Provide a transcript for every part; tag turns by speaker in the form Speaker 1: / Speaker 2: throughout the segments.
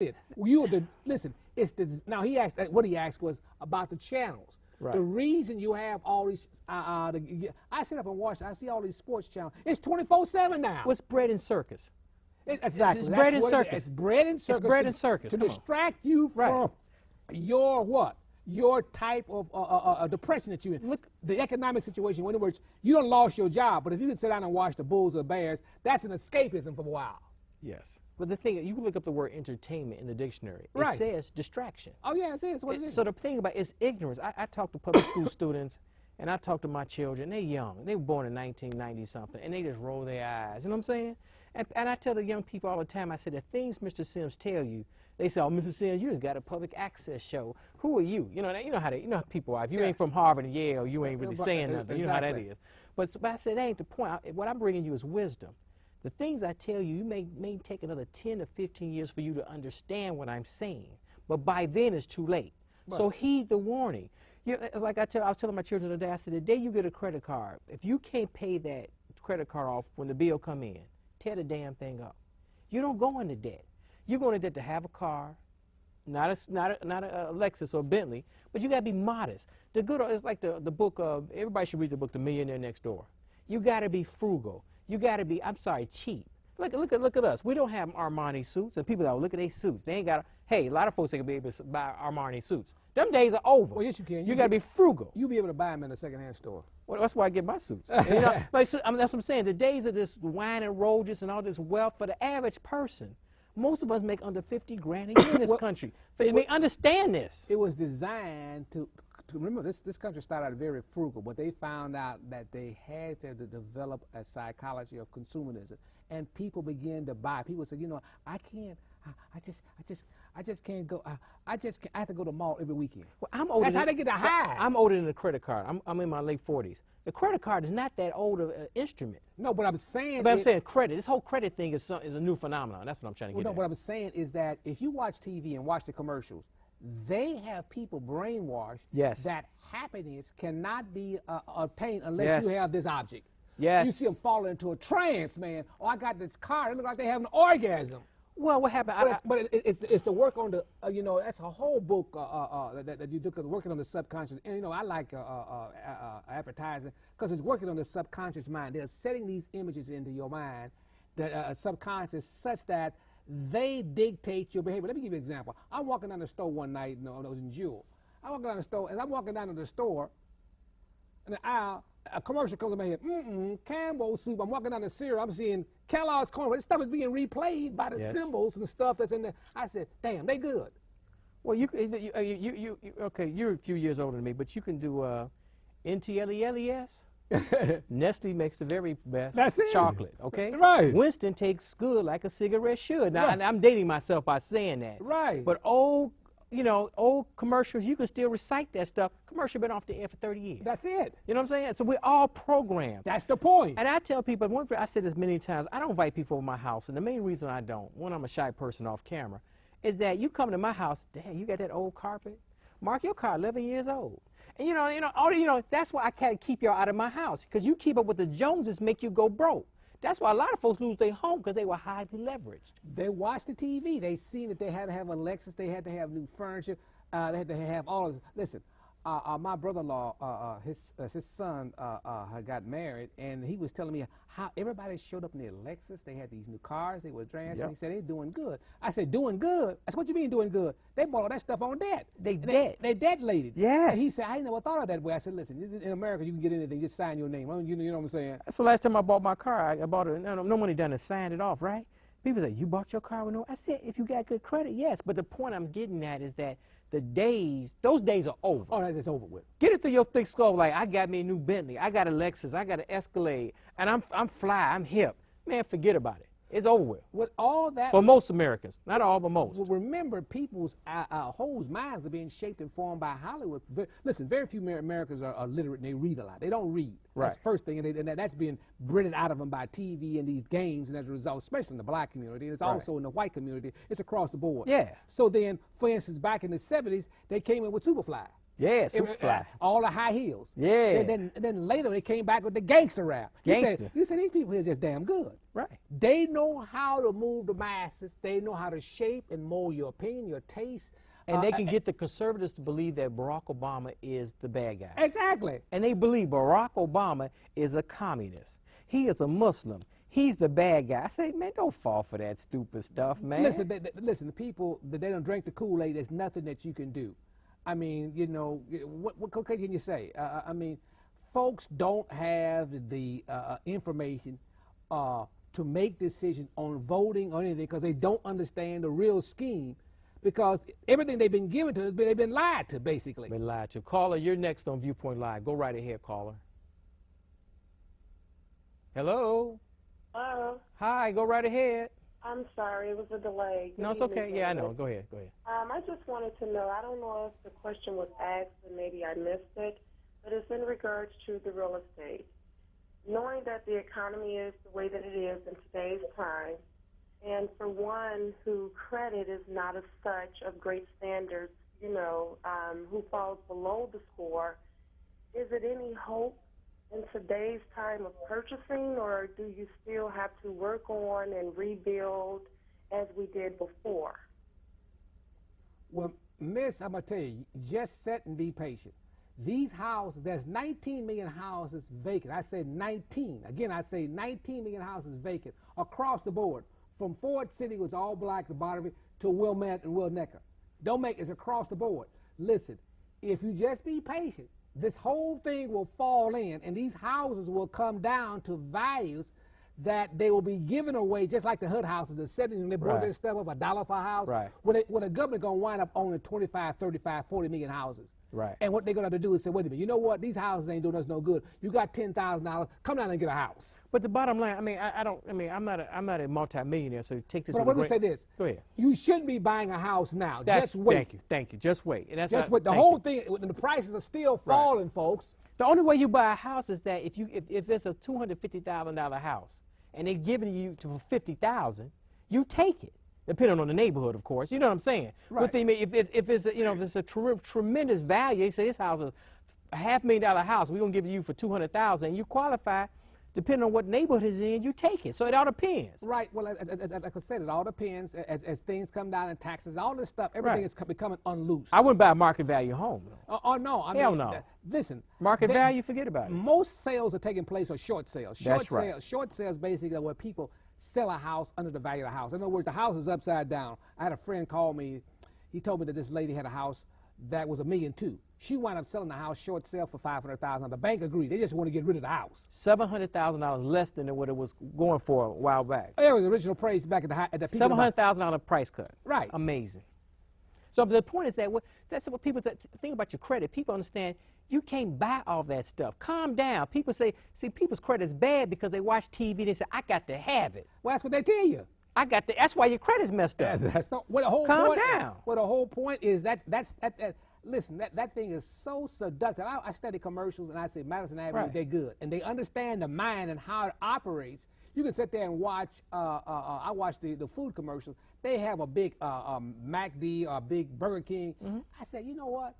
Speaker 1: it. Listen. It's this. Now he asked. What he asked was about the channels.
Speaker 2: Right.
Speaker 1: The reason you have all these. I sit up and watch. I see all these sports channels. It's 24/7 now.
Speaker 2: What's bread and circus?
Speaker 1: Exactly.
Speaker 2: It's bread and circus.
Speaker 1: It's bread and circus.
Speaker 2: It's bread and circus.
Speaker 1: To
Speaker 2: Come on.
Speaker 1: distract you
Speaker 2: Right.
Speaker 1: from your what? Your type of depression that you're in.
Speaker 2: Look,
Speaker 1: the economic situation. In other words, you don't lost your job, but if you can sit down and watch the Bulls or the Bears, that's an escapism for a while.
Speaker 2: yes. But the thing, you can look up the word entertainment in the dictionary. It
Speaker 1: Right.
Speaker 2: says distraction.
Speaker 1: Oh yeah, it's what it is.
Speaker 2: So the thing about it's ignorance. I talk to public school students, and I talk to my children. They're young. They were born in 1990 something, and they just roll their eyes. You know what I'm saying? And I tell the young people all the time. I say the things Mr. Sims tell you. They say, "Oh, Mr. Sims, you just got a public access show. Who are you? You know how people are. If you ain't from Harvard and Yale, you ain't really saying nothing. You know how that is." But I said that ain't the point. What I'm bringing you is wisdom. The things I tell you, may take another 10 to 15 years for you to understand what I'm saying. But by then, it's too late.
Speaker 1: Right.
Speaker 2: So heed the warning. Like I was telling my children today, I said, the day you get a credit card, if you can't pay that credit card off when the bill come in, tear the damn thing up. You don't go into debt. You go into debt to have a car, not a Lexus or Bentley, but you got to be modest. It's like the book of, everybody should read the book, The Millionaire Next Door. You got to be frugal. You got to be, cheap. Look at us. We don't have Armani suits, and people look at their suits. They ain't got. Hey, a lot of folks ain't gonna be able to buy Armani suits. Them days are over.
Speaker 1: Well, yes, you can.
Speaker 2: You got to be frugal.
Speaker 1: You'll be able to buy them in a secondhand store.
Speaker 2: Well, that's why I get my suits. That's what I'm saying. The days of this wine and roaches and all this wealth for the average person, most of us make under 50 grand a year in this country. They understand this.
Speaker 1: It was designed to remember, this country started out very frugal, but they found out that they had to develop a psychology of consumerism, and people began to buy. People said, I just can't go. I have to go to the mall every weekend.
Speaker 2: Well, I'm older.
Speaker 1: That's how they get the high.
Speaker 2: I'm older than the credit card. I'm in my late 40s. The credit card is not that old of an instrument.
Speaker 1: No, but I'm saying.
Speaker 2: But I'm saying credit. This whole credit thing is a new phenomenon. That's what I'm trying to get at.
Speaker 1: What I'm saying is that if you watch TV and watch the commercials, they have people brainwashed that happiness cannot be obtained unless you have this object.
Speaker 2: Yes.
Speaker 1: You see them falling into a trance, man. Oh, I got this car. It looks like they have an orgasm.
Speaker 2: Well, what happened?
Speaker 1: But it's the work on the, that's a whole book that you do, working on the subconscious. And, I like advertising because it's working on the subconscious mind. They're setting these images into your mind, the subconscious, such that they dictate your behavior. Let me give you an example. I'm walking down the store one night, it was in Jewel. I'm walking down the store, and I'm walking down to the store, in the aisle, a commercial comes in my head. Campbell's soup. I'm walking down the cereal. I'm seeing Kellogg's corn. This stuff is being replayed by the symbols and the stuff that's in there. I said, damn, they good.
Speaker 2: Well, okay, you're a few years older than me, but you can do NTLELES. Nestle makes the very best chocolate, okay?
Speaker 1: Right.
Speaker 2: Winston takes good like a cigarette should. Now, I'm dating myself by saying that.
Speaker 1: Right.
Speaker 2: But old commercials, you can still recite that stuff. Commercial been off the air for 30 years.
Speaker 1: That's it.
Speaker 2: You know what I'm saying? So we're all programmed.
Speaker 1: That's the point.
Speaker 2: And I tell people, I said this many times, I don't invite people over my house, and the main reason I don't, one, I'm a shy person off camera, is that you come to my house, damn, you got that old carpet? Mark, your car 11 years old. And that's why I can't keep y'all out of my house, because you keep up with the Joneses make you go broke. That's why a lot of folks lose their home, because they were highly leveraged.
Speaker 1: They watched the TV. They seen that they had to have a Lexus. They had to have new furniture. They had to have all of this. Listen, my brother-in-law, his son had got married, and he was telling me how everybody showed up in their Lexus. They had these new cars. They were dancing. Yep. He said, they're doing good. I said, doing good? I said, what you mean doing good? They bought all that stuff on debt.
Speaker 2: They
Speaker 1: debt-lated.
Speaker 2: Yes.
Speaker 1: And he said, I never thought of that way. I said, listen, in America, you can get anything. Just sign your name. You know what I'm saying?
Speaker 2: That's the last time I bought my car. I bought it. No money done and signed it off, right? People say, you bought your car with no? I said, if you got good credit, yes. But the point I'm getting at is that those days are over.
Speaker 1: Oh, that's over with.
Speaker 2: Get it through your thick skull like, I got me a new Bentley, I got a Lexus, I got an Escalade, and I'm fly, I'm hip. Man, forget about it. It's over with.
Speaker 1: With all that,
Speaker 2: for most Americans, not all, but most.
Speaker 1: Well, remember, people's whole minds are being shaped and formed by Hollywood. Listen, very few Americans are literate and they read a lot. They don't read.
Speaker 2: Right.
Speaker 1: That's the first thing, and that's being bred out of them by TV and these games, and as a result, especially in the black community, it's also in the white community. It's across the board.
Speaker 2: Yeah.
Speaker 1: So then, for instance, back in the 70s, they came in with Superfly.
Speaker 2: Yeah, Superfly.
Speaker 1: All the high heels.
Speaker 2: Yeah.
Speaker 1: And then later they came back with the gangster rap.
Speaker 2: Gangster.
Speaker 1: You said these people here is just damn good.
Speaker 2: Right.
Speaker 1: They know how to move the masses. They know how to shape and mold your opinion, your taste.
Speaker 2: And they can get the conservatives to believe that Barack Obama is the bad guy.
Speaker 1: Exactly.
Speaker 2: And they believe Barack Obama is a communist. He is a Muslim. He's the bad guy. I say, man, don't fall for that stupid stuff, man.
Speaker 1: Listen, listen. The people that they don't drink the Kool-Aid. There's nothing that you can do. I mean, you know, what can you say? I mean, folks don't have the information to make decisions on voting or anything because they don't understand the real scheme. Because everything they've been given to us, they've been lied to, basically.
Speaker 2: Been lied to. Caller, you're next on Viewpoint Live. Go right ahead, caller. Hello.
Speaker 3: Hello.
Speaker 2: Hi, go right ahead.
Speaker 3: I'm sorry, it was a delay.
Speaker 2: No, it's okay. Yeah, I know. Go ahead. Go ahead.
Speaker 3: I just wanted to know, I don't know if the question was asked and maybe I missed it, but it's in regards to the real estate. Knowing that the economy is the way that it is in today's time, and for one who credit is not as such of great standards, you know, who falls below the score, is it any hope in today's time of purchasing, or do you still have to work on and rebuild as we did before?
Speaker 1: Well, Miss, I'm going to tell you, just sit and be patient. These houses, there's 19 million houses vacant. I said 19. Again, I say 19 million houses vacant across the board. From Ford City, which is all black, the bottom of it, to Wilmette and Will Necker. Don't make it across the board. Listen, if you just be patient, this whole thing will fall in, and these houses will come down to values that they will be given away, just like the HUD houses, the 70s, when they brought this stuff up, $1 for a house.
Speaker 2: Right.
Speaker 1: When the government going to wind up owning 25, 35, 40 million houses.
Speaker 2: Right.
Speaker 1: And what they're going to have to do is say, wait a minute, you know what? These houses ain't doing us no good. You got $10,000, come down and get a house.
Speaker 2: But the bottom line, I'm not a multimillionaire, so take this.
Speaker 1: But I want to say this.
Speaker 2: Go ahead.
Speaker 1: You shouldn't be buying a house now. Just wait.
Speaker 2: Thank you. Just wait. And that's
Speaker 1: just wait. The whole thing, the prices are still falling, folks.
Speaker 2: The only way you buy a house is that if it's a $250,000 house and they're giving you for $50,000, you take it. Depending on the neighborhood, of course. You know what I'm saying?
Speaker 1: Right.
Speaker 2: But if it's a tremendous value, they say this house is a $500,000 house, we're gonna give it you for $200,000. You qualify. Depending on what neighborhood it's in, you take it. So it all depends.
Speaker 1: Right. Well, like I said, it all depends. As things come down in taxes, all this stuff, everything is becoming unloose.
Speaker 2: I wouldn't buy a market value home.
Speaker 1: Oh, no.
Speaker 2: Hell no.
Speaker 1: Listen.
Speaker 2: Market value, forget about it.
Speaker 1: Most sales are taking place on short sales.
Speaker 2: That's right.
Speaker 1: Short sales basically are where people sell a house under the value of the house. In other words, the house is upside down. I had a friend call me. He told me that this lady had a house that was $1.2 million. She wound up selling the house short sale for $500,000. The bank agreed. They just want to get rid of the house.
Speaker 2: $700,000 less than what it was going for a while back.
Speaker 1: It was the original price back at the peak.
Speaker 2: $700,000 price cut.
Speaker 1: Right.
Speaker 2: Amazing. So the point is that's what people think about your credit. People understand you can't buy all that stuff. Calm down. People say, see, people's credit is bad because they watch TV. They say, I got to have it.
Speaker 1: Well, that's what they tell you.
Speaker 2: That's why your credit's messed up.
Speaker 1: That's not, well, the whole
Speaker 2: Calm
Speaker 1: point,
Speaker 2: down.
Speaker 1: Well, the whole point is listen, that thing is so seductive. I study commercials, and I say Madison Avenue, they're good. And they understand the mind and how it operates. You can sit there and watch, I watch the food commercials. They have a big McD or a big Burger King. Mm-hmm. I said, you know what?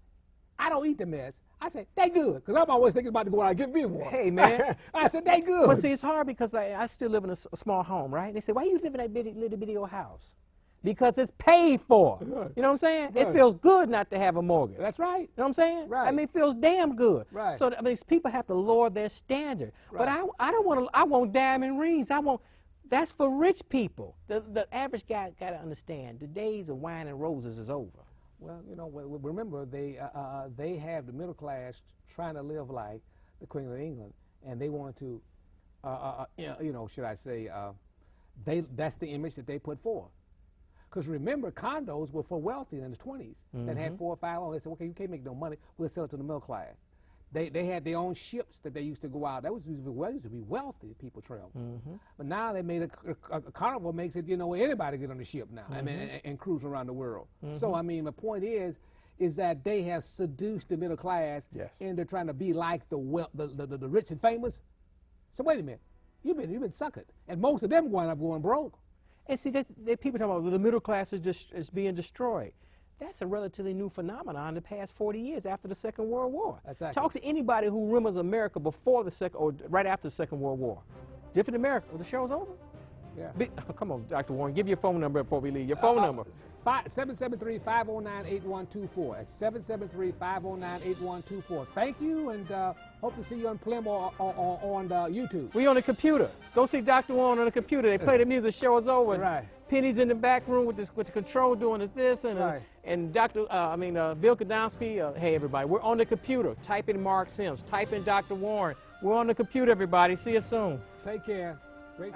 Speaker 1: I don't eat the mess. I said, they good, because I'm always thinking about to go out and give me one.
Speaker 2: Hey, man.
Speaker 1: I said, they good.
Speaker 2: But see, it's hard because I still live in a small home, right? They say, why you live in that little bitty old house? Because it's paid for.
Speaker 1: Right.
Speaker 2: You know what I'm saying?
Speaker 1: Right.
Speaker 2: It feels good not to have a mortgage.
Speaker 1: That's right.
Speaker 2: You know what I'm saying?
Speaker 1: Right.
Speaker 2: I mean, it feels damn good.
Speaker 1: Right.
Speaker 2: So people have to lower their standard.
Speaker 1: Right.
Speaker 2: But I don't want to. I want diamond rings. That's for rich people. The average guy got to understand the days of wine and roses is over.
Speaker 1: Well, you know, remember they have the middle class trying to live like the Queen of England, and they want to, should I say, that's the image that they put forth. Because remember, condos were for wealthy in the 20s that had 4 or 5 owners. They said, okay, you can't make no money, we'll sell it to the middle class. They had their own ships that they used to go out. That used to be wealthy people travel. Mm-hmm. But now they made a Carnival makes it, anybody get on the ship now. Mm-hmm. I mean, and cruise around the world. Mm-hmm. So I mean, the point is that they have seduced the middle class into trying to be like the rich and famous. So wait a minute, you've been suckered, and most of them wind up going broke.
Speaker 2: And see, people talk about the middle class is being destroyed. That's a relatively new phenomenon in the past 40 years after the Second World War.
Speaker 1: Exactly.
Speaker 2: Talk to anybody who remembers America before the Second, or right after the Second World War. Different America. Well, the show's over.
Speaker 1: Yeah.
Speaker 2: Come on, Dr. Warren, give your phone number before we leave. Your phone number.
Speaker 1: 773-509-8124. That's 773-509-8124. Thank you, and hope to see you on Plim or on YouTube.
Speaker 2: We on the computer. Go see Dr. Warren on the computer. They play the music, the show is over.
Speaker 1: Right.
Speaker 2: Penny's in the back room with the control doing this, and
Speaker 1: Right.
Speaker 2: and Bill Kadowski. Hey everybody, we're on the computer. Type in Mark Sims. Type in Dr. Warren. We're on the computer, everybody. See you soon.
Speaker 1: Take care. Great.